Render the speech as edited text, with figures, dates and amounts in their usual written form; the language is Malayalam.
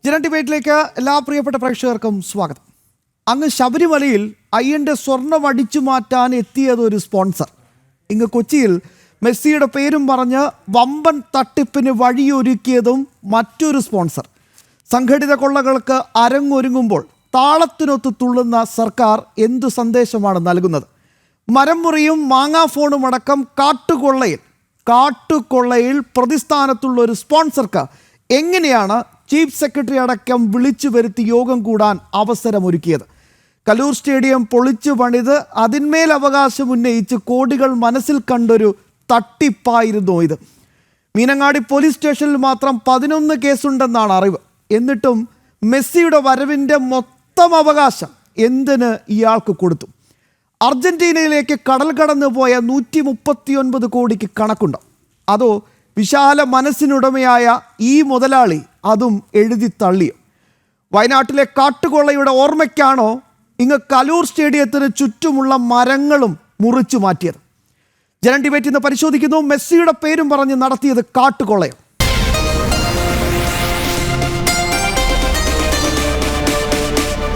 ജനം ഡിബേറ്റിലേക്ക് എല്ലാ പ്രിയപ്പെട്ട പ്രേക്ഷകർക്കും സ്വാഗതം. അങ്ങ് ശബരിമലയിൽ അയ്യൻ്റെ സ്വർണം അടിച്ചു മാറ്റാൻ എത്തിയതൊരു സ്പോൺസർ. ഇങ്ങ് കൊച്ചിയിൽ മെസ്സിയുടെ പേരും പറഞ്ഞ് വമ്പൻ തട്ടിപ്പിന് വഴിയൊരുക്കിയതും മറ്റൊരു സ്പോൺസർ. സംഘടിത കൊള്ളകൾക്ക് അരങ്ങൊരുങ്ങുമ്പോൾ താളത്തിനൊത്ത് തുള്ളുന്ന സർക്കാർ എന്തു സന്ദേശമാണ് നൽകുന്നത്? മരം മുറിയും മാങ്ങാഫോണും അടക്കം കാട്ടുകൊള്ളയിൽ പ്രതിസ്ഥാനത്തുള്ള ഒരു സ്പോൺസർക്ക് എങ്ങനെയാണ് ചീഫ് സെക്രട്ടറി അടക്കം വിളിച്ചു വരുത്തി യോഗം കൂടാൻ അവസരമൊരുക്കിയത്? കലൂർ സ്റ്റേഡിയം പൊളിച്ചു പണിത് അതിന്മേൽ അവകാശം ഉന്നയിച്ച് കോടികൾ മനസ്സിൽ കണ്ടൊരു തട്ടിപ്പായിരുന്നു ഇത്. മീനങ്ങാടി പോലീസ് സ്റ്റേഷനിൽ മാത്രം 11 കേസുണ്ടെന്നാണ് അറിവ്. എന്നിട്ടും മെസ്സിയുടെ വരവിൻ്റെ മൊത്തം അവകാശം എന്തിന് ഇയാൾക്ക് കൊടുത്തു? അർജന്റീനയിലേക്ക് കടൽ കടന്നു പോയ 139 കോടിക്ക് കണക്കുണ്ടോ? അതോ വിശാല മനസ്സിനുടമയായ ഈ മുതലാളി അതും എഴുതി തള്ളിയോ? വയനാട്ടിലെ കാട്ടുകൊള്ളയുടെ ഓർമ്മയ്ക്കാണോ ഇങ്ങ് കലൂർ സ്റ്റേഡിയത്തിന് ചുറ്റുമുള്ള മരങ്ങളും മുറിച്ചു മാറ്റിയത്? ജനം ഡിബേറ്റ് ഇന്ന് പരിശോധിക്കുന്നു. മെസ്സിയുടെ പേരും പറഞ്ഞ് നടത്തിയത് കാട്ടുകൊള്ളയോ?